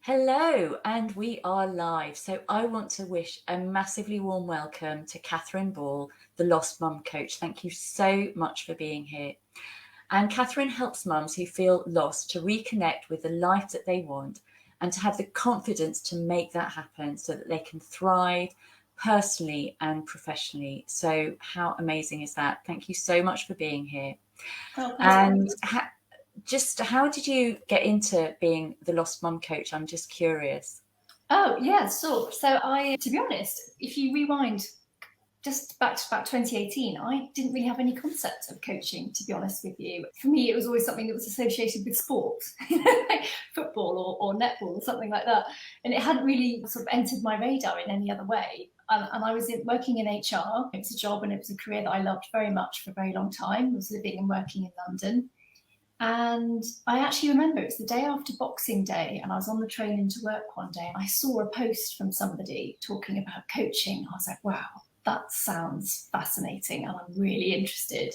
Hello, and we are live. So I want to wish a massively warm welcome to Kathryn Ball, the Lost Mum Coach. Thank you so much for being here. And Kathryn helps mums who feel lost to reconnect with the life that they want and to have the confidence to make that happen so that they can thrive personally and professionally. So how amazing is that? Thank you so much for being here. Oh, thanks. And just how did you get into being the Lost Mum Coach? I'm just curious. Oh, yeah, so to be honest, if you rewind just back to about 2018, I didn't really have any concept of coaching, to be honest with you. For me, it was always something that was associated with sport, like football or netball or something like that. And it hadn't really sort of entered my radar in any other way. And I was working in HR. It was a job and it was a career that I loved very much for a very long time. I was living and working in London. And I actually remember it was the day after Boxing Day, and I was on the train into work one day, and I saw a post from somebody talking about coaching. I was like, wow, that sounds fascinating, and I'm really interested.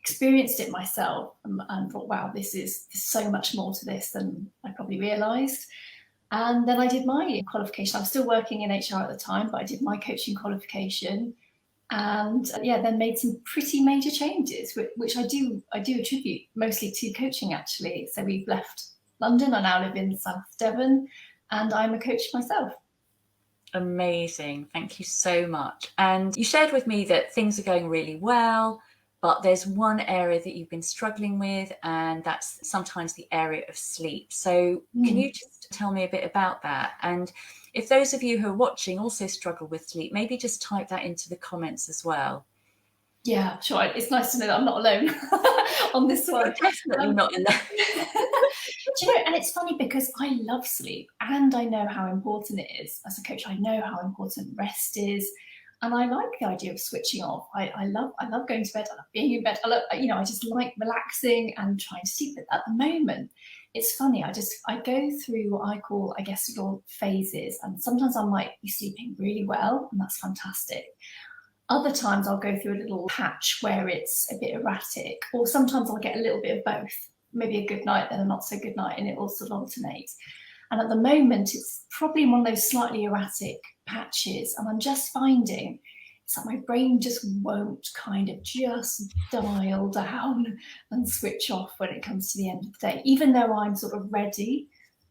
Experienced it myself and thought, wow, there's so much more to this than I probably realised. And then I did my qualification. I was still working in HR at the time, but I did my coaching qualification and then made some pretty major changes, which I do attribute mostly to coaching, actually. So we've left London. I now live in South Devon, and I'm a coach myself. Amazing. Thank you so much. And you shared with me that things are going really well, but there's one area that you've been struggling with, and that's sometimes the area of sleep. So can you just tell me a bit about that? And if those of you who are watching also struggle with sleep, maybe just type that into the comments as well. Yeah, sure. It's nice to know that I'm not alone on this one. Definitely not alone. Do you know, and it's funny because I love sleep and I know how important it is. As a coach, I know how important rest is. And I like the idea of switching off. I love going to bed. I love being in bed. I just like relaxing and trying to sleep. But at the moment, it's funny. I go through what I call, I guess, little phases. And sometimes I might be sleeping really well, and that's fantastic. Other times I'll go through a little patch where it's a bit erratic, or sometimes I'll get a little bit of both. Maybe a good night, then a not so good night, and it will sort of alternate. And at the moment, it's probably one of those slightly erratic patches, and I'm just finding it's like my brain just won't kind of just dial down and switch off when it comes to the end of the day. Even though I'm sort of ready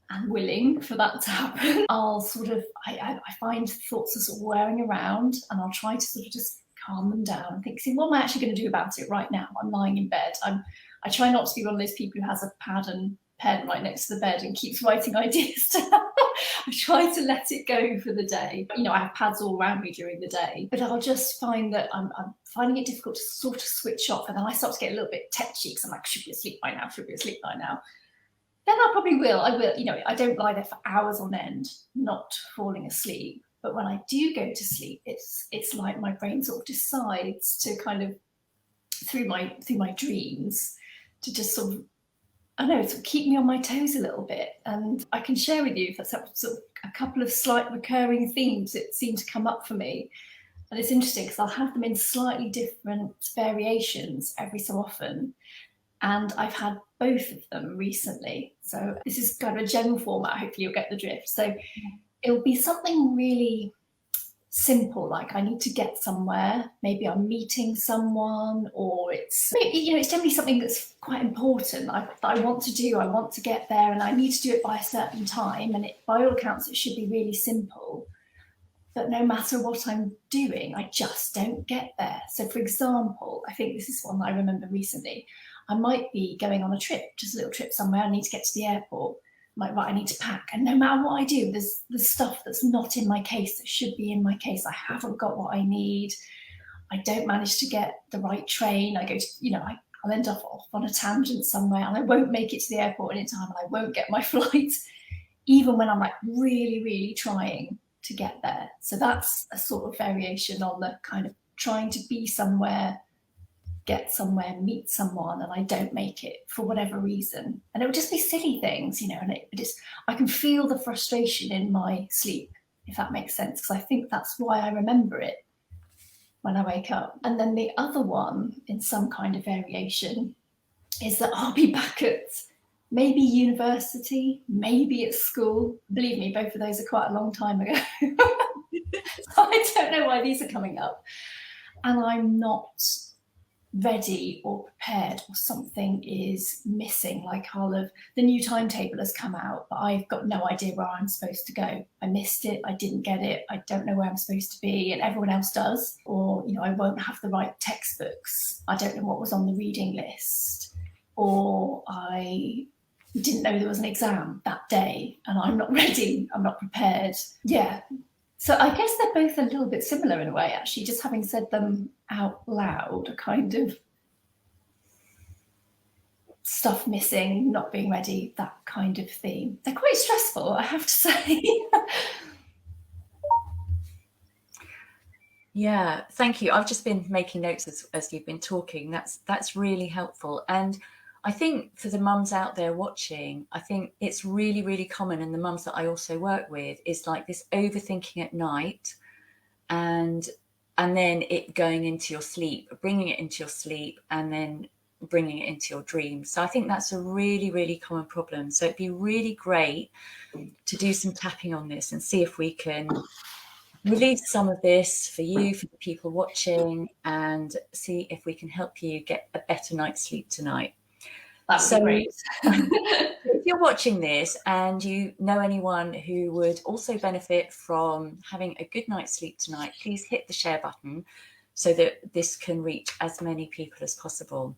and willing for that to happen, I'll sort of, I find thoughts are sort of whirring around, and I'll try to sort of just calm them down and think, see, what am I actually going to do about it right now? I'm lying in bed. I try not to be one of those people who has a pad and pen right next to the bed and keeps writing ideas down. I try to let it go for the day. You know, I have pads all around me during the day, but I'll just find that I'm finding it difficult to sort of switch off. And then I start to get a little bit tetchy because I'm like, should be asleep by now, should be asleep by now. Then I probably will. I will, you know, I don't lie there for hours on end, not falling asleep. But when I do go to sleep, it's like my brain sort of decides to kind of through my dreams to just sort of, I don't know, sort of keep me on my toes a little bit. And I can share with you if that's sort of a couple of slight recurring themes that seem to come up for me. And it's interesting because I'll have them in slightly different variations every so often. And I've had both of them recently. So this is kind of a general format. Hopefully you'll get the drift. So it'll be something really simple, like I need to get somewhere. Maybe I'm meeting someone, or it's generally something that's quite important that I want to do. I want to get there, and I need to do it by a certain time. And by all accounts, it should be really simple. But no matter what I'm doing, I just don't get there. So, for example, I think this is one that I remember recently. I might be going on a trip, just a little trip somewhere. I need to get to the airport. Like, right, I need to pack. And no matter what I do, there's stuff that's not in my case that should be in my case. I haven't got what I need. I don't manage to get the right train. I go to, I'll end up off on a tangent somewhere, and I won't make it to the airport in time, and I won't get my flight, even when I'm like really, really trying to get there. So that's a sort of variation on the kind of trying to be somewhere, get somewhere, meet someone, and I don't make it for whatever reason. And it would just be silly things, and I can feel the frustration in my sleep, if that makes sense, because I think that's why I remember it when I wake up. And then the other one, in some kind of variation, is that I'll be back at maybe university, maybe at school. Believe me, both of those are quite a long time ago. So I don't know why these are coming up. And I'm not ready or prepared, or something is missing. Like the new timetable has come out, but I've got no idea where I'm supposed to go. I missed it, I didn't get it, I don't know where I'm supposed to be, and everyone else does. Or, I won't have the right textbooks, I don't know what was on the reading list, or I didn't know there was an exam that day and I'm not ready, I'm not prepared. Yeah. So I guess they're both a little bit similar in a way, actually, just having said them out loud, a kind of stuff missing, not being ready, that kind of theme. They're quite stressful, I have to say. Yeah, thank you. I've just been making notes as you've been talking. That's really helpful. And I think for the mums out there watching, I think it's really, really common, and the mums that I also work with, is like this overthinking at night, and then it going into your sleep, bringing it into your sleep, and then bringing it into your dreams. So I think that's a really, really common problem. So it'd be really great to do some tapping on this and see if we can release some of this for you, for the people watching, and see if we can help you get a better night's sleep tonight. That would be great. If you're watching this and you know anyone who would also benefit from having a good night's sleep tonight, please hit the share button so that this can reach as many people as possible.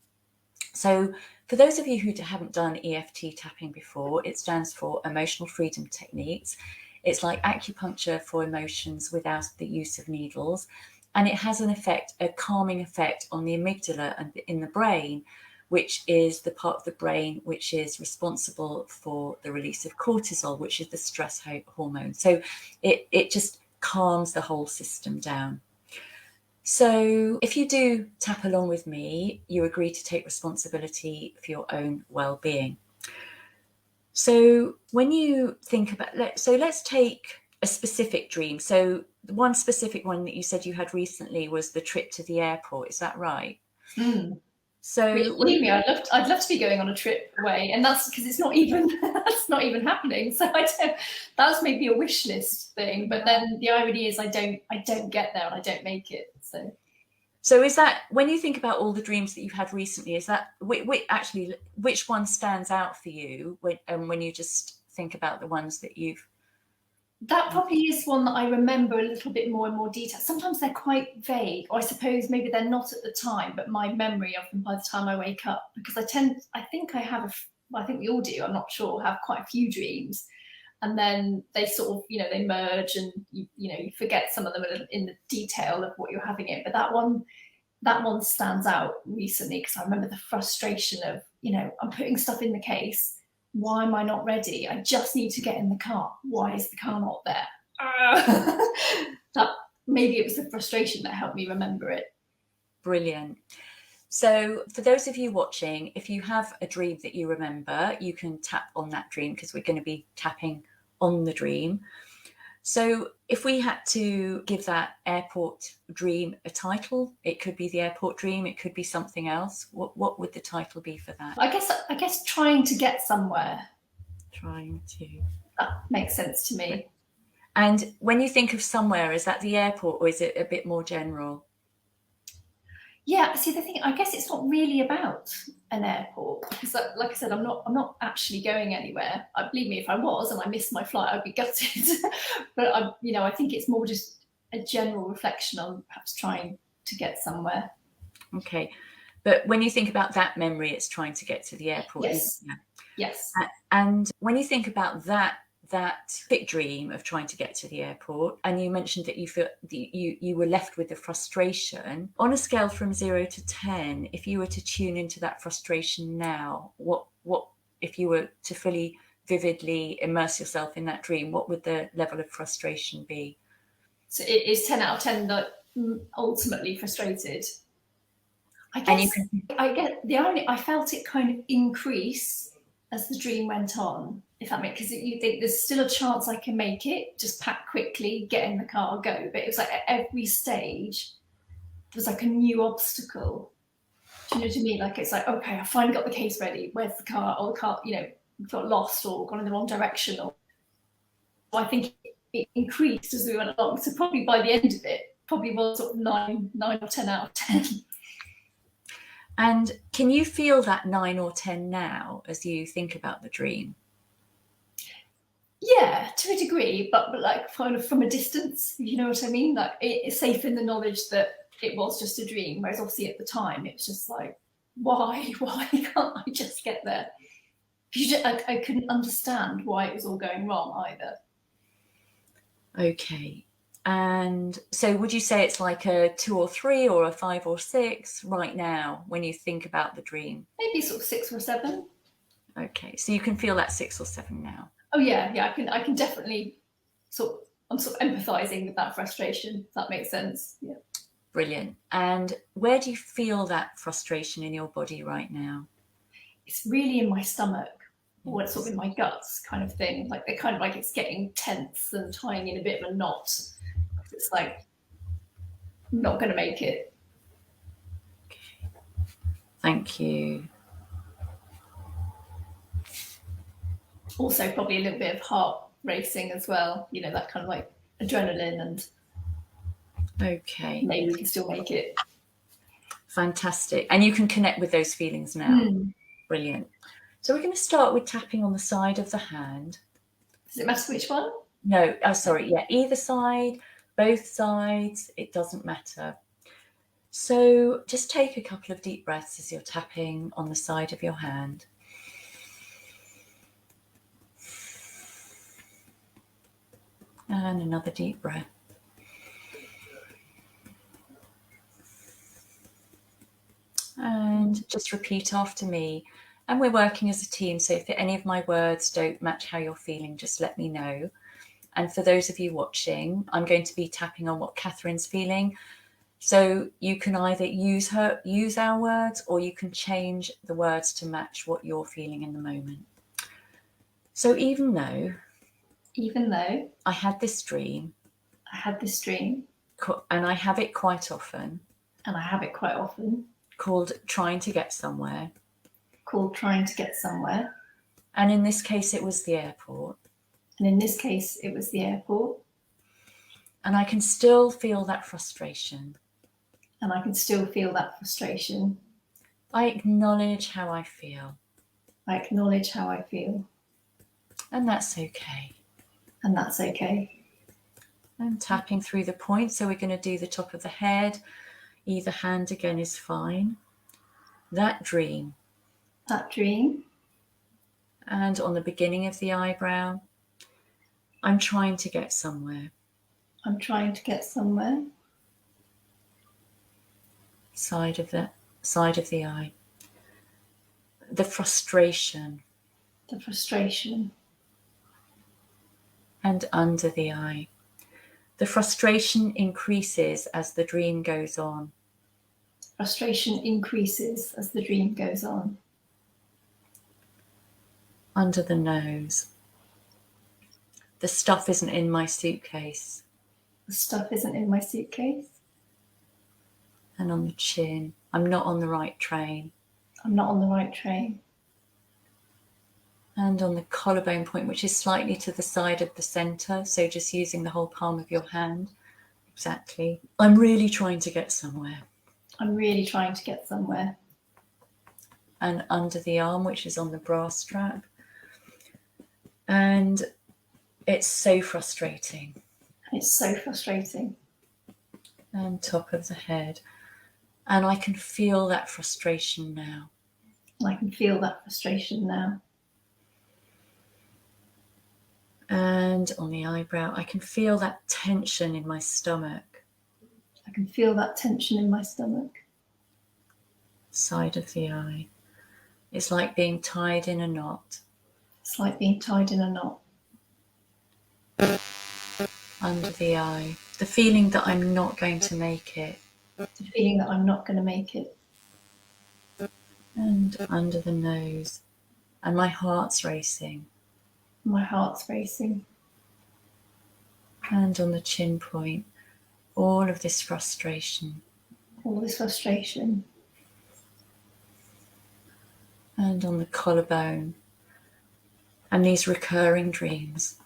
So for those of you who haven't done EFT tapping before, it stands for Emotional Freedom Techniques. It's like acupuncture for emotions without the use of needles. And it has an effect, a calming effect on the amygdala and in the brain, which is the part of the brain which is responsible for the release of cortisol, which is the stress hormone. So it just calms the whole system down. So if you do tap along with me, you agree to take responsibility for your own well-being. So when you think about, let's take a specific dream. So the one specific one that you said you had recently was the trip to the airport. Is that right? Mm. So believe me, I'd love to be going on a trip away, and that's because it's not even that's not even happening. So that's maybe a wish list thing. But then the irony is I don't get there and I don't make it. So is that, when you think about all the dreams that you've had recently, is that which one stands out for you when you just think about the ones that you've? That probably is one that I remember a little bit more in more detail. Sometimes they're quite vague, or I suppose maybe they're not at the time, but my memory of them by the time I wake up, because I think we all do, I'm not sure, have quite a few dreams. And then they sort of, they merge, and you forget some of them in the detail of what you're having in. But that one stands out recently, because I remember the frustration of, I'm putting stuff in the case. Why am I not ready? I just need to get in the car. Why is the car not there? That maybe it was the frustration that helped me remember it. Brilliant. So for those of you watching, if you have a dream that you remember, you can tap on that dream, because we're going to be tapping on the dream. So if we had to give that airport dream a title, it could be the airport dream, it could be something else. What would the title be for that? I guess trying to get somewhere. Trying to. That makes sense to me. And when you think of somewhere, is that the airport, or is it a bit more general? Yeah, see, the thing, I guess it's not really about an airport, because like I said, I'm not actually going anywhere. Believe me, if I was and I missed my flight, I'd be gutted. But I think it's more just a general reflection on perhaps trying to get somewhere. Okay. But when you think about that memory, it's trying to get to the airport. Yes. Yes. And when you think about that big dream of trying to get to the airport, and you mentioned that you feel you were left with the frustration, on a scale from 0 to 10, if you were to tune into that frustration now, what if you were to fully vividly immerse yourself in that dream, what would the level of frustration be? So it is 10 out of 10 that ultimately frustrated. I get the irony, I felt it kind of increase as the dream went on, if that makes, because you think there's still a chance I can make it, just pack quickly, get in the car, go. But it was like at every stage, there was like a new obstacle. Do you know what I mean? Like, it's like, okay, I finally got the case ready. Where's the car? Oh, the car, got lost or gone in the wrong direction. Or I think it increased as we went along. So probably by the end of it, probably was sort of 9 or 10 out of 10. And can you feel that 9 or 10 now as you think about the dream? Yeah, to a degree, but like kind of from a distance, you know what I mean? Like it's safe in the knowledge that it was just a dream, whereas obviously at the time it was just like, why can't I just get there? I couldn't understand why it was all going wrong either. Okay. And so would you say it's like a 2 or 3 or a 5 or 6 right now when you think about the dream? Maybe sort of 6 or 7. Okay, so you can feel that 6 or 7 now. Oh yeah, I can definitely I'm sort of empathizing with that frustration, if that makes sense. Yeah. Brilliant. And where do you feel that frustration in your body right now? It's really in my stomach, or it's sort of in my guts kind of thing. Like they're kind of like it's getting tense and tying in a bit of a knot. It's like I'm not going to make it. Okay. Thank you. Also probably a little bit of heart racing as well, you know, that kind of like adrenaline, and okay, maybe we can still make it. Fantastic. And you can connect with those feelings now. Brilliant. So we're going to start with tapping on the side of the hand. Does it matter which one? No, oh sorry, yeah, either side, both sides, it doesn't matter. So just take a couple of deep breaths as you're tapping on the side of your hand. And another deep breath. And just repeat after me. And we're working as a team, so if any of my words don't match how you're feeling, just let me know. And for those of you watching, I'm going to be tapping on what Kathryn's feeling. So you can either use our words, or you can change the words to match what you're feeling in the moment. So even though I had this dream, and I have it quite often, called trying to get somewhere. And in this case, it was the airport. And I can still feel that frustration. I acknowledge how I feel. And that's okay. And tapping through the point. So we're going to do the top of the head. Either hand again is fine. That dream. And on the beginning of the eyebrow, I'm trying to get somewhere. Side of the eye. The frustration. And under the eye. The frustration increases as the dream goes on. Under the nose. The stuff isn't in my suitcase. And on the chin. I'm not on the right train. And on the collarbone point, which is slightly to the side of the center. So just using the whole palm of your hand. Exactly. I'm really trying to get somewhere. And under the arm, which is on the bra strap. And it's so frustrating. And top of the head. And I can feel that frustration now. And on the eyebrow, I can feel that tension in my stomach. Side of the eye. It's like being tied in a knot. Under the eye. The feeling that I'm not going to make it. And under the nose. And my heart's racing. And on the chin point. All of this frustration. And on the collarbone. And these recurring dreams.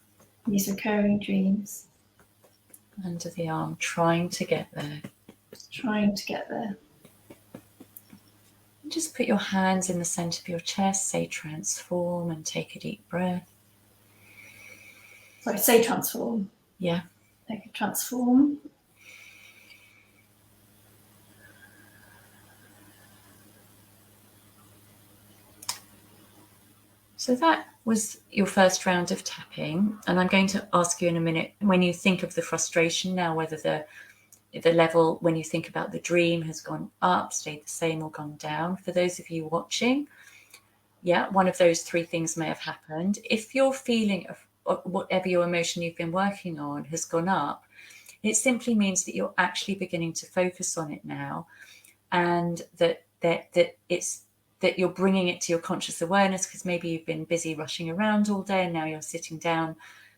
These recurring dreams. Under the arm, trying to get there. Trying to get there. Just put your hands in the centre of your chest, say transform, and take a deep breath. Sorry, say transform. Yeah. Okay, transform. So that was your first round of tapping. And I'm going to ask you in a minute, when you think of the frustration now, whether the level, when you think about the dream, has gone up, stayed the same, or gone down. For those of you watching, yeah, one of those three things may have happened. If your feeling of whatever your emotion you've been working on has gone up, it simply means that you're actually beginning to focus on it now, and that you're bringing it to your conscious awareness, because maybe you've been busy rushing around all day and now you're sitting down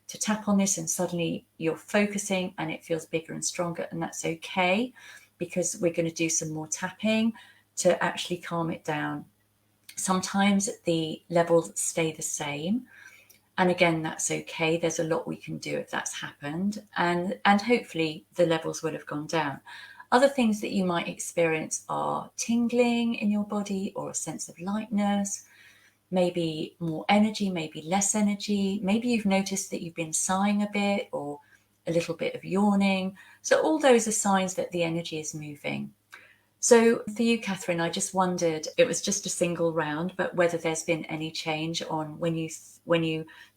to tap on this, and suddenly you're focusing and it feels bigger and stronger, and that's okay, because we're going to do some more tapping to actually calm it down. Sometimes the levels stay the same, and again, that's okay. There's a lot we can do if that's happened, and hopefully the levels would have gone down. Other things that you might experience are tingling in your body, or a sense of lightness, maybe more energy, maybe less energy. Maybe you've noticed that you've been sighing a bit, or a little bit of yawning. So all those are signs that the energy is moving. So for you, Kathryn, I just wondered, it was just a single round, but whether there's been any change on when you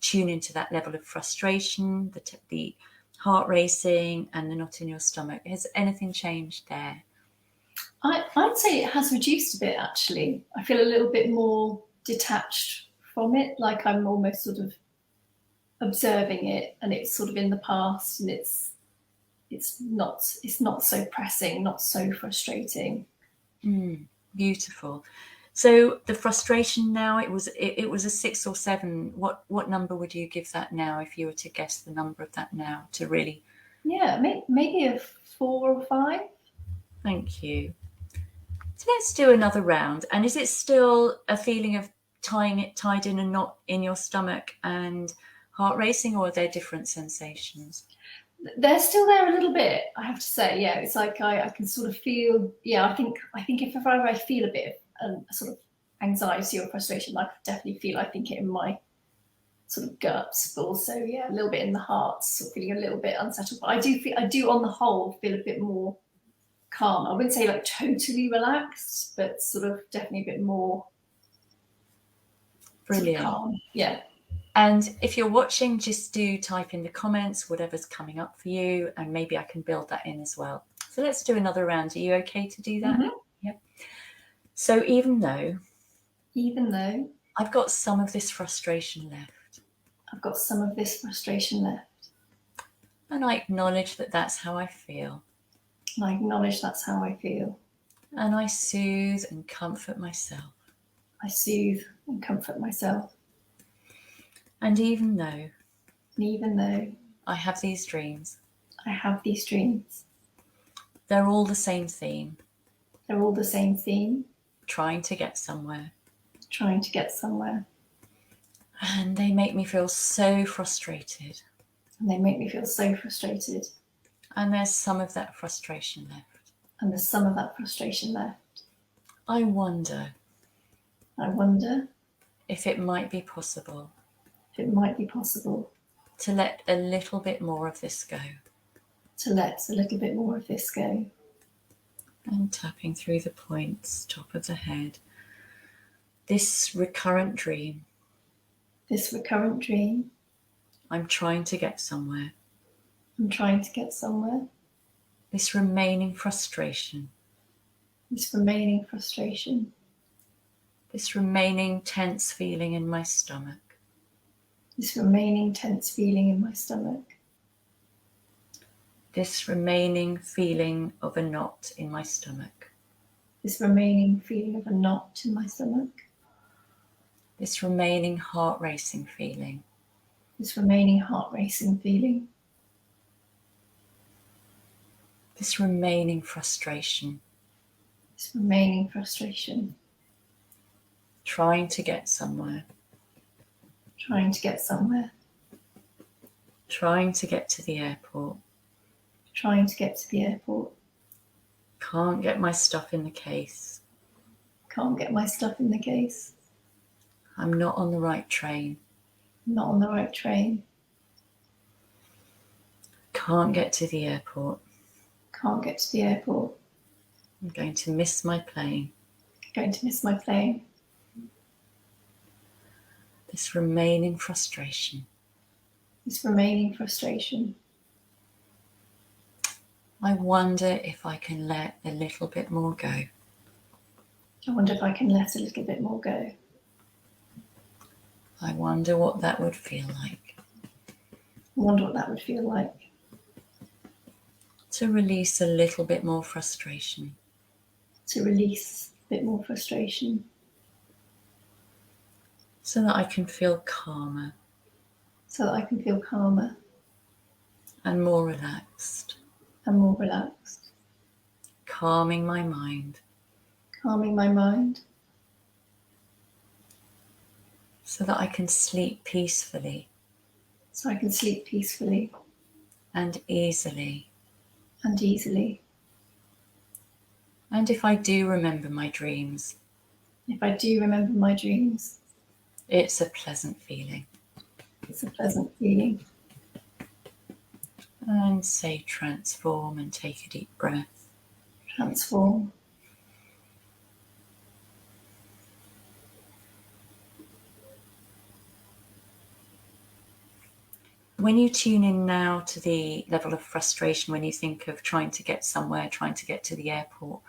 tune into that level of frustration, the heart racing and the knot in your stomach. Has anything changed there? I'd say it has reduced a bit, actually. I feel a little bit more detached from it, like I'm almost sort of observing it, and it's sort of in the past, and it's not so pressing, not so frustrating. Beautiful. So the frustration now, it was a 6 or 7. What number would you give that now, if you were to guess the number of that now, to really? Yeah, maybe a 4 or 5. Thank you. So let's do another round. And is it still a feeling of tied in a knot in your stomach and heart racing, or are there different sensations? They're still there a little bit, I have to say. Yeah, it's like I can sort of feel. Yeah, I think if ever I feel a bit of sort of anxiety or frustration, I could definitely feel. I think it in my sort of guts, but also, yeah, a little bit in the heart, sort of feeling a little bit unsettled. But I do on the whole feel a bit more calm. I wouldn't say like totally relaxed, but sort of definitely a bit more. Brilliant. Sort of calm. Yeah. And if you're watching, just do type in the comments whatever's coming up for you, and maybe I can build that in as well. So let's do another round. Are you okay to do that? Mm-hmm. Yep. So even though I've got some of this frustration left, and I acknowledge that that's how I feel, and I soothe and comfort myself. And even though I have these dreams, they're all the same theme. Trying to get somewhere. And they make me feel so frustrated. And there's some of that frustration left. I wonder if it might be possible to let a little bit more of this go. And tapping through the points, top of the head. This recurrent dream. I'm trying to get somewhere. This remaining frustration. This remaining tense feeling in my stomach. This remaining feeling of a knot in my stomach. This remaining heart racing feeling. This remaining frustration. Trying to get somewhere. Trying to get somewhere. Trying to get to the airport. Trying to get to the airport. Can't get my stuff in the case. Can't get my stuff in the case. I'm not on the right train. Not on the right train. Can't get to the airport. Can't get to the airport. I'm going to miss my plane. Going to miss my plane. This remaining frustration. This remaining frustration. I wonder if I can let a little bit more go. I wonder if I can let a little bit more go. I wonder what that would feel like. I wonder what that would feel like. To release a little bit more frustration. To release a bit more frustration. So that I can feel calmer. So that I can feel calmer. And more relaxed. And more relaxed. Calming my mind. Calming my mind. So that I can sleep peacefully. So I can sleep peacefully. And easily. And easily. And if I do remember my dreams. If I do remember my dreams. It's a pleasant feeling. It's a pleasant feeling. And say transform and take a deep breath. Transform. When you tune in now to the level of frustration, when you think of trying to get somewhere, trying to get to the airport,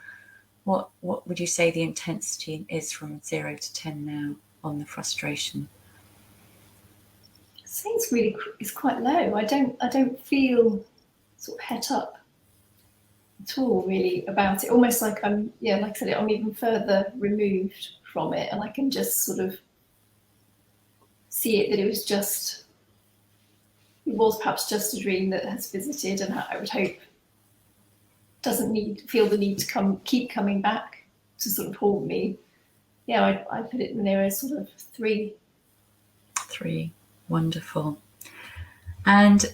what would you say the intensity is from 0 to 10 now on the frustration? I think it's quite low. I don't feel sort of het up at all really about it. Almost like I'm, like I said, I'm even further removed from it, and I can just sort of see it that it was perhaps just a dream that has visited, and I would hope doesn't feel the need to keep coming back to sort of haunt me. Yeah, I put it near a sort of 3. 3, wonderful. And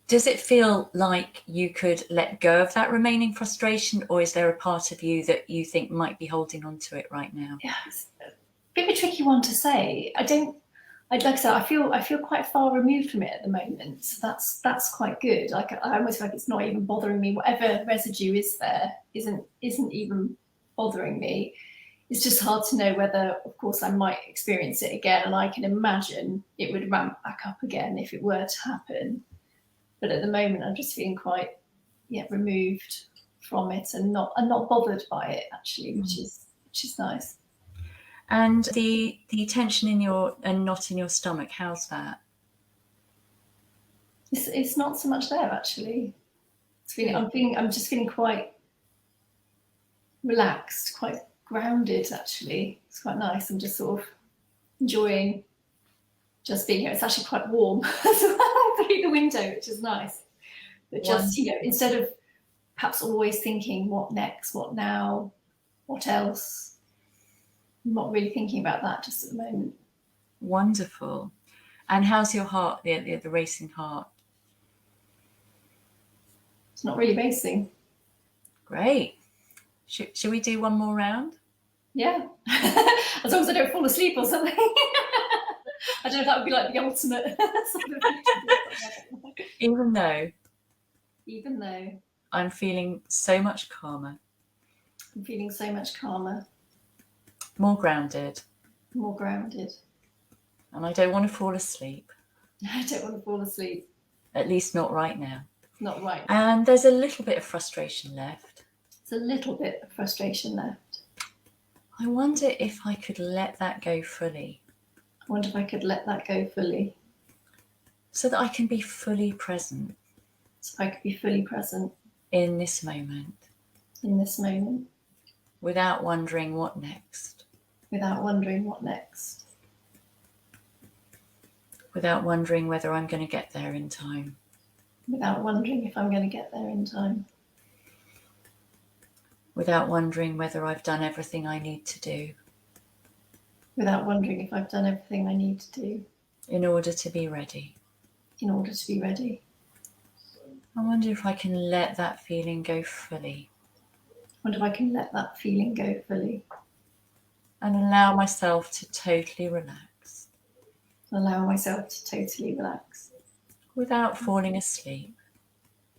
does it feel like you could let go of that remaining frustration, or is there a part of you that you think might be holding on to it right now? Yeah, it's a bit of a tricky one to say. Like I said, I feel quite far removed from it at the moment. So that's quite good. Like I almost feel like it's not even bothering me. Whatever residue is there isn't even bothering me. It's just hard to know whether, of course, I might experience it again, and I can imagine it would ramp back up again if it were to happen. But at the moment, I'm just feeling quite removed from it and not bothered by it actually, which is nice. And the tension in your and knot in your stomach, how's that? It's not so much there actually. I'm just feeling quite relaxed, quite grounded actually. It's quite nice. I'm just sort of enjoying just being here. It's actually quite warm through the window, which is nice. But just instead of perhaps always thinking what next, what now, what else, I'm not really thinking about that just at the moment. Wonderful. And how's your heart, the racing heart? It's not really racing. Great. Should we do one more round? Yeah. As long as I don't fall asleep or something. I don't know if that would be like the ultimate Even though I'm feeling so much calmer. I'm feeling so much calmer. More grounded. More grounded. And I don't want to fall asleep. I don't want to fall asleep. At least not right now. Not right. And there's a little bit of frustration left. There's a little bit of frustration left. I wonder if I could let that go fully. I wonder if I could let that go fully. So that I can be fully present. So I could be fully present. In this moment. In this moment. Without wondering what next. Without wondering what next. Without wondering whether I'm going to get there in time. Without wondering if I'm going to get there in time. Without wondering whether I've done everything I need to do. without wondering if I've done everything I need to do in order to be ready. in order to be ready. I wonder if I can let that feeling go fully. I wonder if I can let that feeling go fully. And allow myself to totally relax. Allow myself to totally relax. Without falling asleep.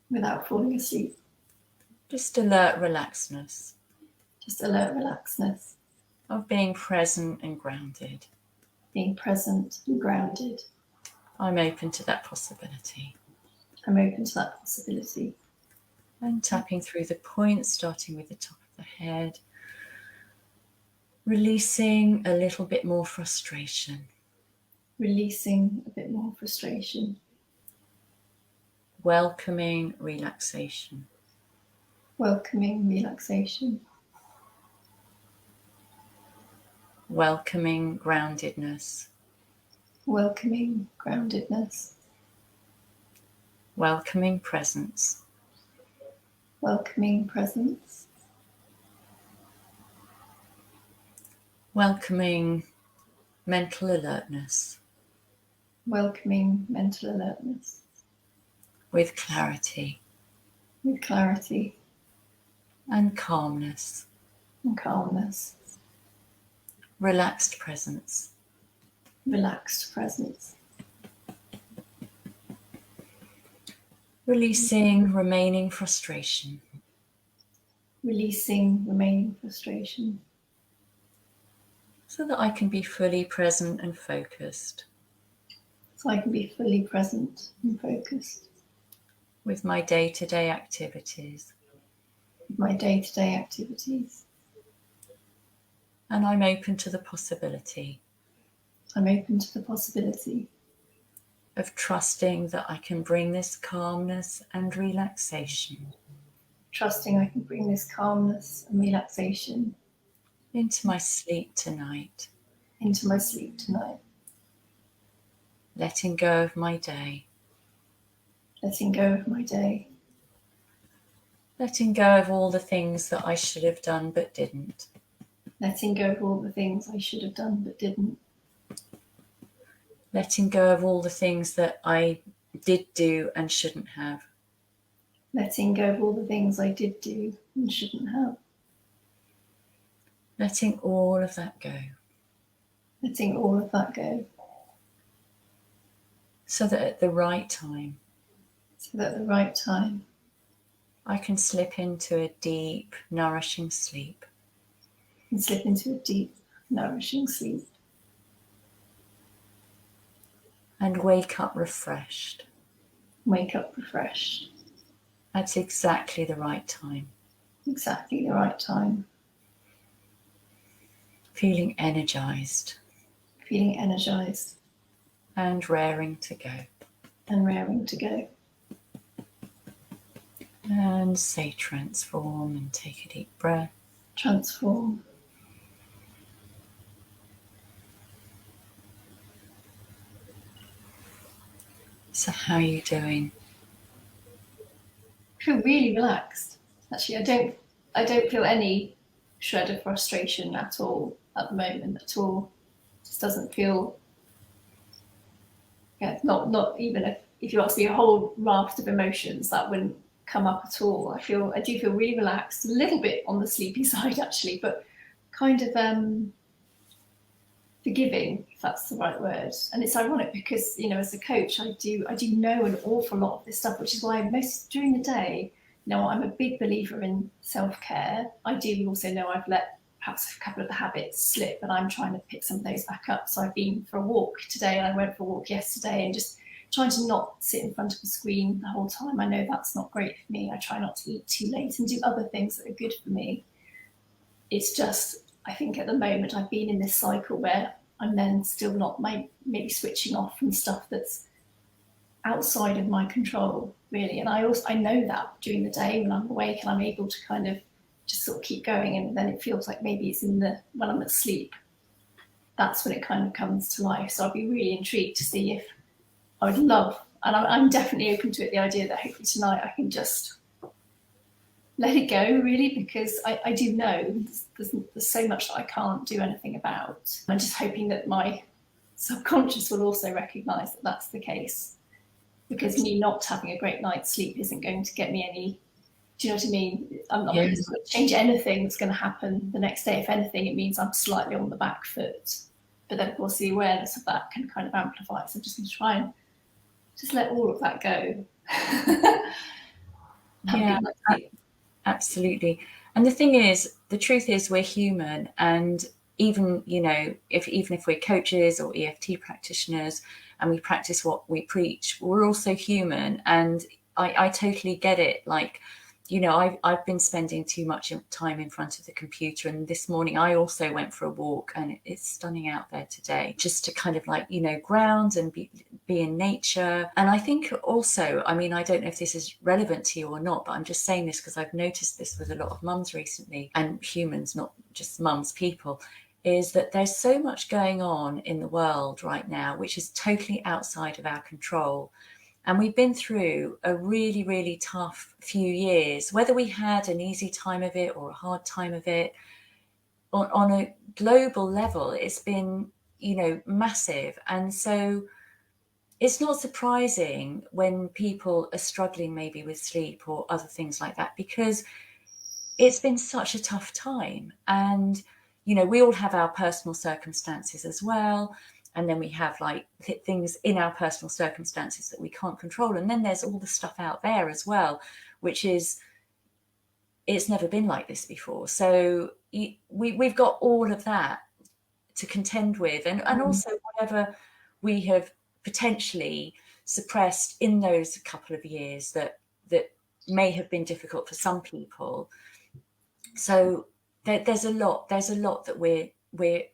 Without falling asleep. Just alert relaxedness. Just alert relaxedness. Of being present and grounded. Being present and grounded. I'm open to that possibility. I'm open to that possibility. And tapping through the points, starting with the top of the head. Releasing a little bit more frustration. Releasing a bit more frustration. Welcoming relaxation. Welcoming relaxation. Welcoming groundedness. Welcoming groundedness. Welcoming presence. Welcoming presence. Welcoming mental alertness. Welcoming mental alertness. With clarity. With clarity. And calmness. And calmness. Relaxed presence. Relaxed presence. Releasing remaining frustration. Releasing remaining frustration. So that I can be fully present and focused. So I can be fully present and focused. With my day-to-day activities. With my day-to-day activities. And I'm open to the possibility. I'm open to the possibility. Of trusting that I can bring this calmness and relaxation. Trusting I can bring this calmness and relaxation. Into my sleep tonight. Into my sleep tonight. Letting go of my day. Letting go of my day. Letting go of all the things that I should have done but didn't. Letting go of all the things I should have done but didn't. Letting go of all the things that I did do and shouldn't have. Letting go of all the things I did do and shouldn't have. Letting all of that go. Letting all of that go. So that at the right time. So that at the right time. I can slip into a deep, nourishing sleep. And slip into a deep, nourishing sleep. And wake up refreshed. Wake up refreshed. At exactly the right time. Exactly the right time. Feeling energized. Feeling energized. And raring to go. And raring to go. And say transform and take a deep breath. Transform. So how are you doing? I feel really relaxed. Actually, I don't feel any shred of frustration at all at the moment at all. It just doesn't feel, not even if you ask me a whole raft of emotions, that wouldn't come up at all. I do feel really relaxed, a little bit on the sleepy side actually, but kind of forgiving, if that's the right word. And it's ironic because, as a coach, I do know an awful lot of this stuff, which is why most during the day, I'm a big believer in self-care. I do also know I've let perhaps a couple of the habits slip, and I'm trying to pick some of those back up. So I've been for a walk today, and I went for a walk yesterday, and just trying to not sit in front of the screen the whole time. I know that's not great for me. I try not to eat too late and do other things that are good for me. It's just, I think at the moment I've been in this cycle where I'm then still not maybe switching off from stuff that's outside of my control, really. And I know that during the day when I'm awake and I'm able to kind of just sort of keep going, and then it feels like maybe it's when I'm asleep, that's when it kind of comes to life. So I'd be really intrigued to see if I would love, and I'm definitely open to it, the idea that hopefully tonight I can just let it go, really, because I do know there's so much that I can't do anything about. I'm just hoping that my subconscious will also recognise that that's the case, because me not having a great night's sleep isn't going to get me any. Do you know what I mean? I'm not going to change anything that's going to happen the next day. If anything, it means I'm slightly on the back foot. But then, of course, the awareness of that can kind of amplify. So I'm just going to try and just let all of that go. Yeah, absolutely. And the thing is, the truth is, we're human, and even if we're coaches or EFT practitioners and we practice what we preach, we're also human. And I totally get it. Like, I've been spending too much time in front of the computer, and this morning I also went for a walk, and it's stunning out there today, just to kind of ground and be in nature. And I think also, I mean, I don't know if this is relevant to you or not, but I'm just saying this because I've noticed this with a lot of mums recently, and humans, not just mums, people, is that there's so much going on in the world right now which is totally outside of our control. And we've been through a really, really tough few years, whether we had an easy time of it or a hard time of it. On a global level, it's been, massive. And so it's not surprising when people are struggling maybe with sleep or other things like that, because it's been such a tough time. And, we all have our personal circumstances as well. And then we have things in our personal circumstances that we can't control. And then there's all the stuff out there as well, which is, it's never been like this before. So we've got all of that to contend with. And also whatever we have potentially suppressed in those couple of years that may have been difficult for some people. So there's a lot that we're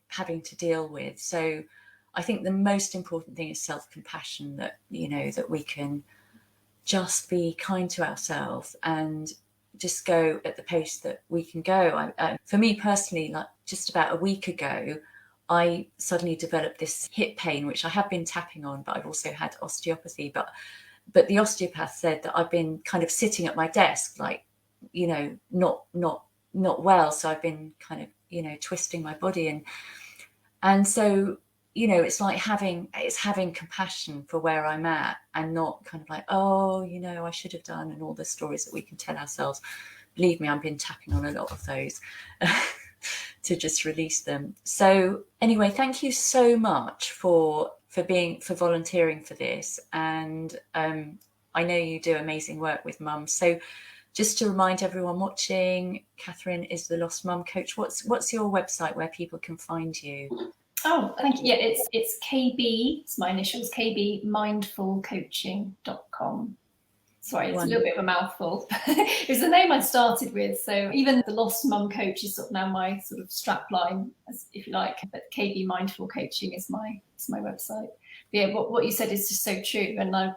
having to deal with. So I think the most important thing is self-compassion, that, that we can just be kind to ourselves and just go at the pace that we can go. For me personally, like just about a week ago, I suddenly developed this hip pain, which I have been tapping on, but I've also had osteopathy. But the osteopath said that I've been kind of sitting at my desk, not well. So I've been kind of, twisting my body. And so, it's like having compassion for where I'm at, and not kind of like, oh, I should have done, and all the stories that we can tell ourselves. Believe me, I've been tapping on a lot of those to just release them. So anyway, thank you so much for volunteering for this. And I know you do amazing work with mums. So just to remind everyone watching, Kathryn is the Lost Mum Coach. What's your website where people can find you? Oh, thank you. Yeah, it's KB, it's my initials, kbmindfulcoaching.com. Sorry, it's a little bit of a mouthful. It was the name I started with. So even the Lost Mum Coach is sort of now my sort of strap line, if you like. But KB Mindful Coaching is my website. But yeah, what you said is just so true. And I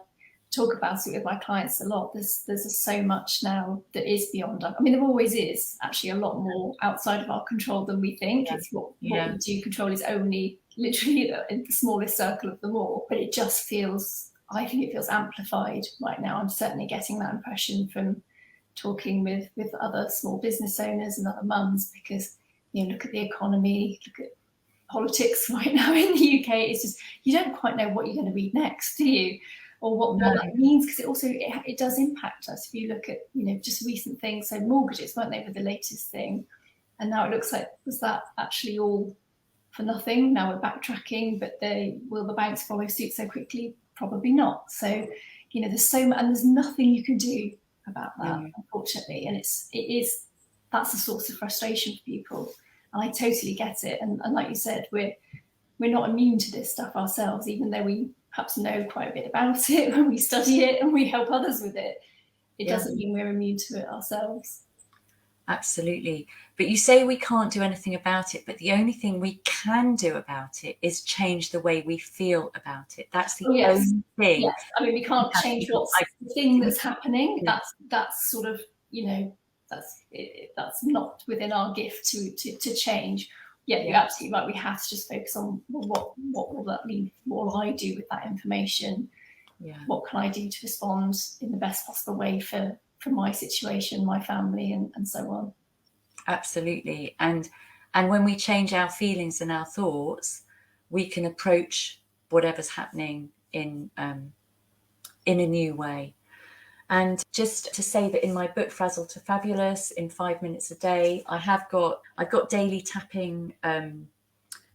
talk about it with my clients a lot. There's so much now that is beyond us. I mean, there always is actually a lot more outside of our control than we think. It's what we do control is only literally in the smallest circle of them all. But it just feels, I think it feels amplified right now. I'm certainly getting that impression from talking with other small business owners and other mums, because look at the economy, look at politics right now in the UK. It's just, you don't quite know what you're going to read next, do you? Or what that means, because it also it does impact us. If you look at just recent things, so mortgages, weren't they, were the latest thing, and now it looks like, was that actually all for nothing? Now we're backtracking, but will the banks follow suit so quickly? Probably not. So there's so much, and there's nothing you can do about that, unfortunately. And that's a source of frustration for people, and I totally get it. And like you said, we're not immune to this stuff ourselves, even though we perhaps know quite a bit about it when we study it and we help others with it. It doesn't mean we're immune to it ourselves. Absolutely. But you say we can't do anything about it, but the only thing we can do about it is change the way we feel about it. That's the only thing. Yes. I mean, we can't change what's the thing that's happening. That's sort of, that's not within our gift to change. Yeah, you're absolutely right. We have to just focus on what will that mean? What will I do with that information? What can I do to respond in the best possible way for my situation, my family, and so on. Absolutely. And when we change our feelings and our thoughts, we can approach whatever's happening in a new way. And just to say that in my book, Frazzled to Fabulous, in 5 minutes a day, I've got daily tapping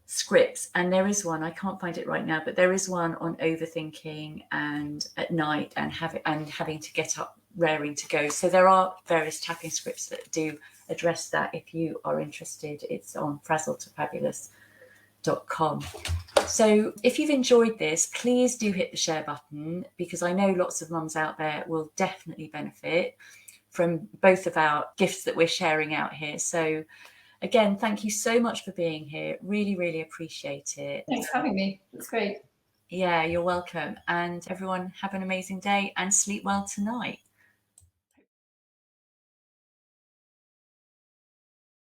scripts, and there is one, I can't find it right now, but there is one on overthinking and at night and having to get up raring to go. So there are various tapping scripts that do address that. If you are interested, it's on frazzledtofabulous.com. So if you've enjoyed this, please do hit the share button, because I know lots of mums out there will definitely benefit from both of our gifts that we're sharing out here. So again, thank you so much for being here. Really, really appreciate it. Thanks for having me. It's great. Yeah, you're welcome. And everyone, have an amazing day and sleep well tonight.